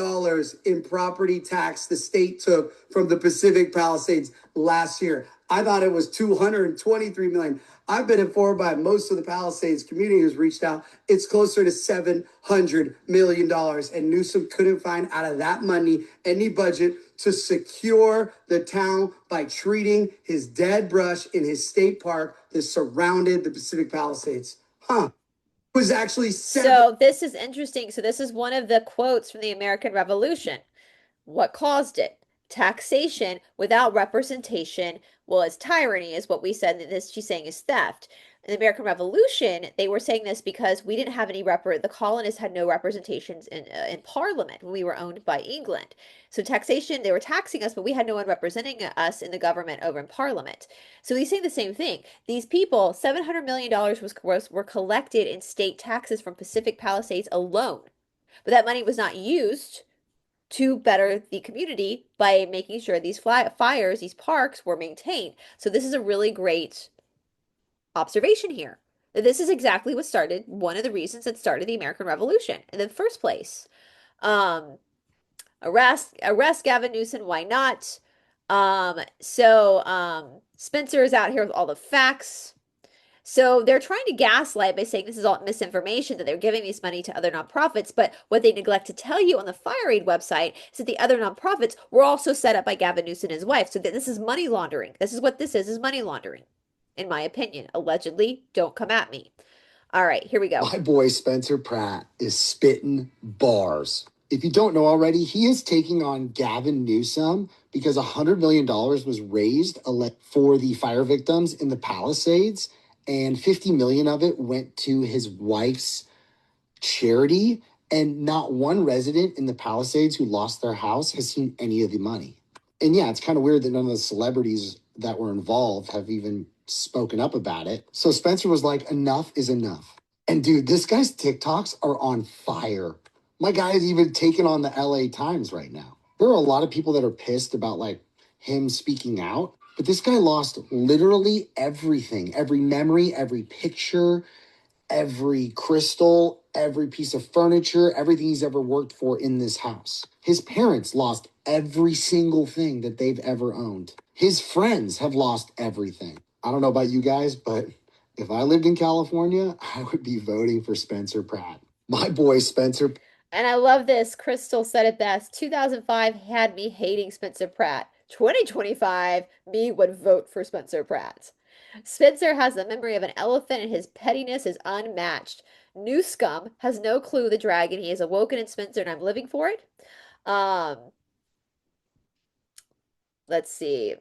B: in property tax the state took from the Pacific Palisades last year. I thought it was $223 million. I've been informed by most of the Palisades community who's reached out. It's closer to $700 million. And Newsom couldn't find out of that money any budget to secure the town by treating his dead brush in his state park that surrounded the Pacific Palisades. Was actually
A: so this is interesting. So this is one of the quotes from the American Revolution. What caused it? Taxation without representation was tyranny, is what we said. That this she's saying is theft. In the American Revolution, they were saying this because we didn't have any the colonists had no representations in Parliament when we were owned by England. So taxation, they were taxing us, but we had no one representing us in the government over in Parliament. So he's saying the same thing. These people, $700 million were collected in state taxes from Pacific Palisades alone. But that money was not used to better the community by making sure these fires, these parks were maintained. So this is a really great observation here. This is exactly what started, one of the reasons that started the American Revolution in the first place. Arrest Gavin Newsom, why not? Spencer is out here with all the facts. So they're trying to gaslight by saying this is all misinformation, that they're giving this money to other nonprofits. But what they neglect to tell you on the FireAid website is that the other nonprofits were also set up by Gavin Newsom and his wife. So that this is money laundering. This is what this is money laundering, in my opinion. Allegedly, don't come at me. All right, here we go.
F: My boy Spencer Pratt is spitting bars. If you don't know already, he is taking on Gavin Newsom because $100 million was raised for the fire victims in the Palisades, and 50 million of it went to his wife's charity, and not one resident in the Palisades who lost their house has seen any of the money. And yeah, it's kind of weird that none of the celebrities that were involved have even spoken up about it. So Spencer was like, enough is enough. And dude, this guy's TikToks are on fire. My guy is even taking on the LA Times right now. There are a lot of people that are pissed about like him speaking out, but this guy lost literally everything, every memory, every picture, every crystal, every piece of furniture, everything he's ever worked for in this house. His parents lost every single thing that they've ever owned. His friends have lost everything. I don't know about you guys, but if I lived in California, I would be voting for Spencer Pratt. My boy, Spencer.
A: And I love this. Crystal said it best. 2005 had me hating Spencer Pratt. 2025, me would vote for Spencer Pratt. Spencer has the memory of an elephant and his pettiness is unmatched. NEWSOM has no clue the dragon. He has awoken in Spencer and I'm living for it. Let's see.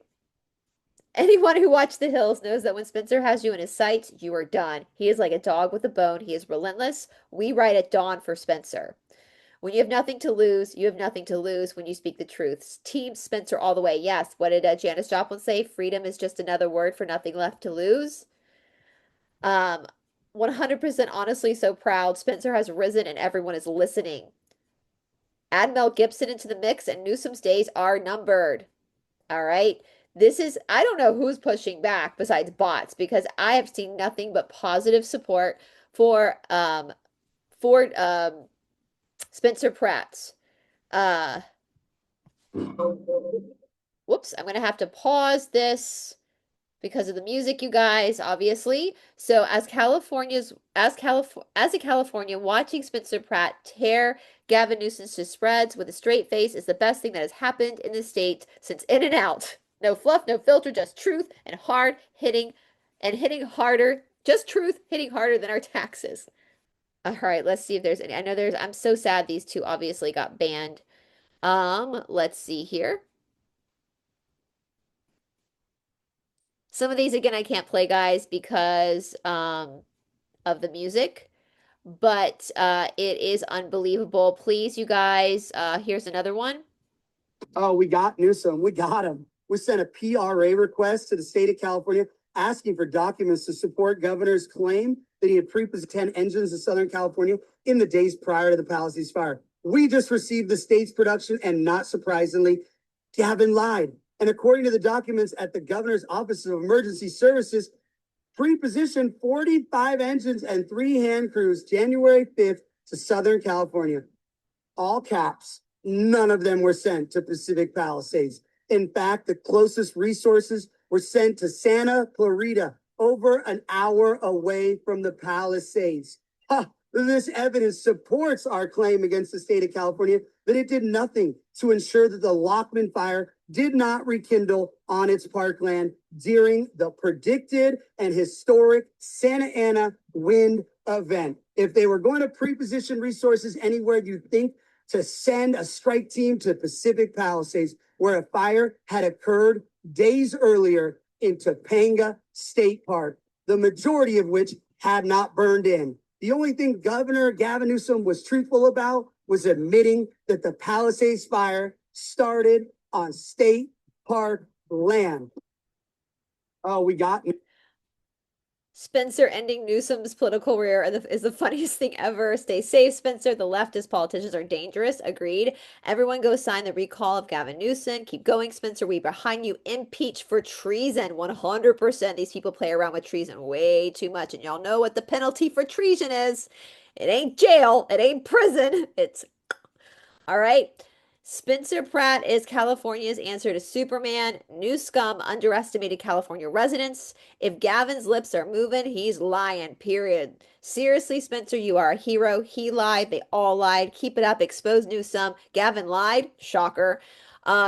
A: Anyone who watched The Hills knows that when Spencer has you in his sights, you are done. He is like a dog with a bone. He is relentless. We ride at dawn for Spencer. When you have nothing to lose, you have nothing to lose when you speak the truth. Team Spencer all the way. Yes. What did Janis Joplin say? Freedom is just another word for nothing left to lose. 100% honestly so proud. Spencer has risen and everyone is listening. Add Mel Gibson into the mix and Newsom's days are numbered. All right. This is, I don't know who's pushing back besides bots because I have seen nothing but positive support for Ford, Spencer Pratt. Whoops, I'm gonna have to pause this because of the music, you guys, obviously. So as a Californian, watching Spencer Pratt tear Gavin Newsom to shreds with a straight face is the best thing that has happened in the state since In and Out. No fluff, no filter, just truth and hard hitting and hitting harder. Just truth hitting harder than our taxes. All right, let's see if there's any. I know I'm so sad these two obviously got banned. Let's see here. Some of these again I can't play, guys, because of the music, but it is unbelievable. Please, you guys, here's another one.
B: Oh, we got Newsom. We got him. We sent a PRA request to the state of California asking for documents to support governor's claim that he had pre-possessed 10 engines in Southern California in the days prior to the Palisades fire. We just received the state's production, and not surprisingly, Gavin lied. And according to the documents at the governor's office of emergency services, pre-positioned 45 engines and 3 hand crews January 5th to Southern California. All caps. None of them were sent to Pacific Palisades. In fact, the closest resources were sent to Santa Clarita, over an hour away from the Palisades. This evidence supports our claim against the state of California that it did nothing to ensure that the Lockman fire did not rekindle on its parkland during the predicted and historic Santa Ana wind event. If they were going to pre-position resources anywhere, you think to send a strike team to Pacific Palisades, where a fire had occurred days earlier in Topanga State Park, the majority of which had not burned in. The only thing Governor Gavin Newsom was truthful about was admitting that the Palisades fire started on state park land. Oh, we got
A: Spencer ending Newsom's political career is the funniest thing ever. Stay safe, Spencer. The leftist politicians are dangerous. Agreed. Everyone go sign the recall of Gavin Newsom. Keep going, Spencer. We behind you. Impeach for treason. 100%. These people play around with treason way too much. And y'all know what the penalty for treason is. It ain't jail. It ain't prison. It's all right. Spencer Pratt is California's answer to Superman. New scum underestimated California residents. If Gavin's lips are moving, he's lying, period. Seriously, Spencer, you are a hero. He lied. They all lied. Keep it up. Expose Newsom. Gavin lied. Shocker.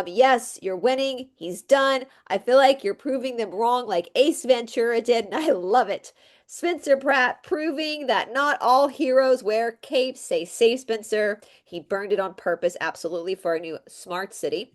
A: Yes, you're winning. He's done. I feel like you're proving them wrong like Ace Ventura did, and I love it. Spencer Pratt proving that not all heroes wear capes. Stay safe, Spencer. He burned it on purpose, absolutely, for a new smart city.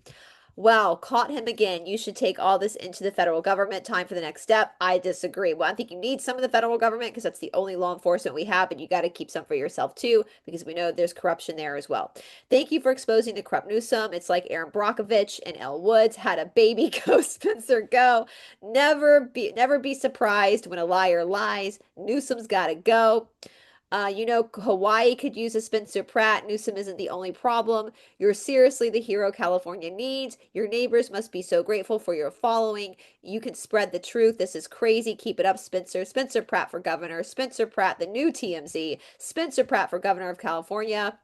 A: Wow, caught him again. You should take all this into the federal government. Time for the next step. I disagree. Well, I think you need some of the federal government because that's the only law enforcement we have, and you got to keep some for yourself too because we know there's corruption there as well. Thank you for exposing the corrupt Newsom. It's like Aaron Brockovich and Elle Woods had a baby. Go, Spencer, go. Never be surprised when a liar lies. Newsom's got to go. Hawaii could use a Spencer Pratt. Newsom isn't the only problem. You're seriously the hero California needs. Your neighbors must be so grateful for your following. You can spread the truth. This is crazy. Keep it up, Spencer. Spencer Pratt for governor. Spencer Pratt, the new TMZ. Spencer Pratt for governor of California.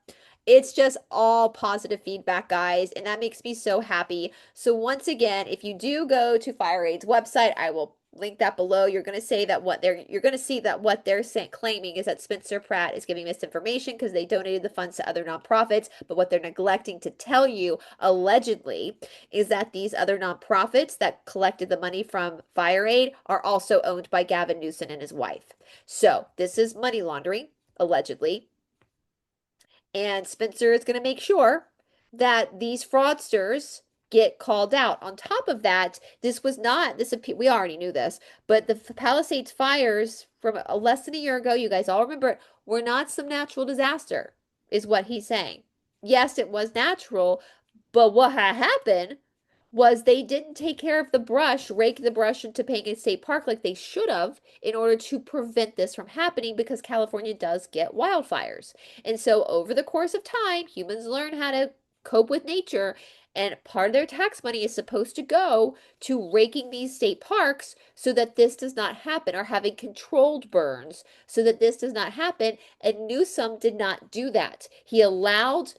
A: It's just all positive feedback, guys, and that makes me so happy. So once again, if you do go to FireAid's website, I will link that below. You're going to see that what they're claiming is that Spencer Pratt is giving misinformation because they donated the funds to other nonprofits. But what they're neglecting to tell you, allegedly, is that these other nonprofits that collected the money from FireAid are also owned by Gavin Newsom and his wife. So this is money laundering, allegedly. And Spencer is going to make sure that these fraudsters get called out. On top of that, we already knew this, but the Palisades fires from less than a year ago, you guys all remember it, were not some natural disaster, is what he's saying. Yes, it was natural, but what had happened was they didn't take care of the brush, rake the brush into Topanga State Park like they should have in order to prevent this from happening because California does get wildfires. And so over the course of time, humans learn how to cope with nature. And part of their tax money is supposed to go to raking these state parks so that this does not happen, or having controlled burns so that this does not happen. And Newsom did not do that. He allowed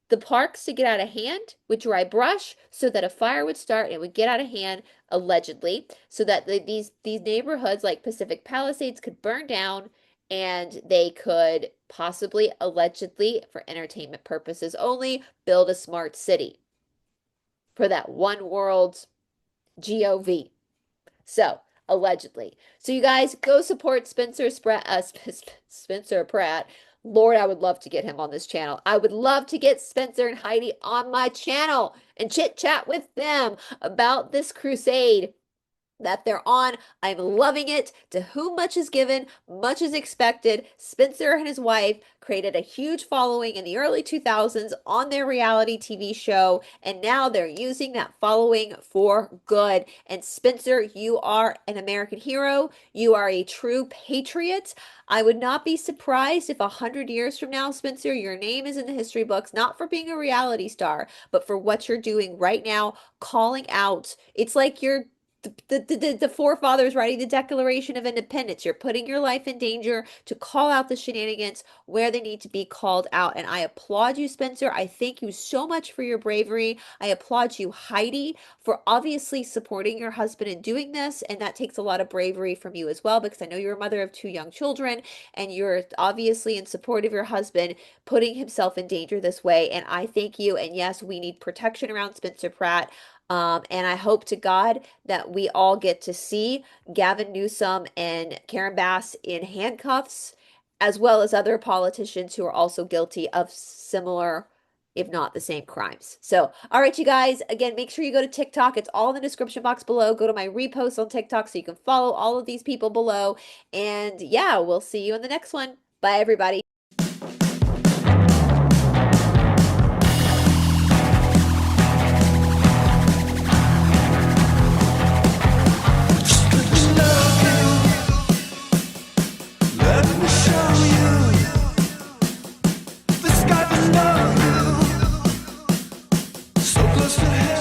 A: the parks to get out of hand with dry brush so that a fire would start and it would get out of hand, allegedly, so that these neighborhoods like Pacific Palisades could burn down, and they could possibly, allegedly, for entertainment purposes only, build a smart city for that one world GOV. So, allegedly. So you guys go support Spencer Pratt. Lord, I would love to get him on this channel. I would love to get Spencer and Heidi on my channel and chit chat with them about this crusade that they're on. I'm loving it. To whom much is given, much is expected. Spencer and his wife created a huge following in the early 2000s on their reality TV show, and now they're using that following for good. And Spencer, you are an American hero. You are a true patriot. I would not be surprised if 100 years from now, Spencer, your name is in the history books, not for being a reality star, but for what you're doing right now, calling out. It's like you're the forefathers writing the Declaration of Independence. You're putting your life in danger to call out the shenanigans where they need to be called out. And I applaud you, Spencer. I thank you so much for your bravery. I applaud you, Heidi, for obviously supporting your husband in doing this. And that takes a lot of bravery from you as well, because I know you're a mother of 2 young children, and you're obviously in support of your husband putting himself in danger this way. And I thank you. And yes, we need protection around Spencer Pratt. And I hope to God that we all get to see Gavin Newsom and Karen Bass in handcuffs, as well as other politicians who are also guilty of similar, if not the same crimes. So, all right, you guys, again, make sure you go to TikTok. It's all in the description box below. Go to my reposts on TikTok so you can follow all of these people below. And yeah, we'll see you in the next one. Bye, everybody.
G: So close to heaven.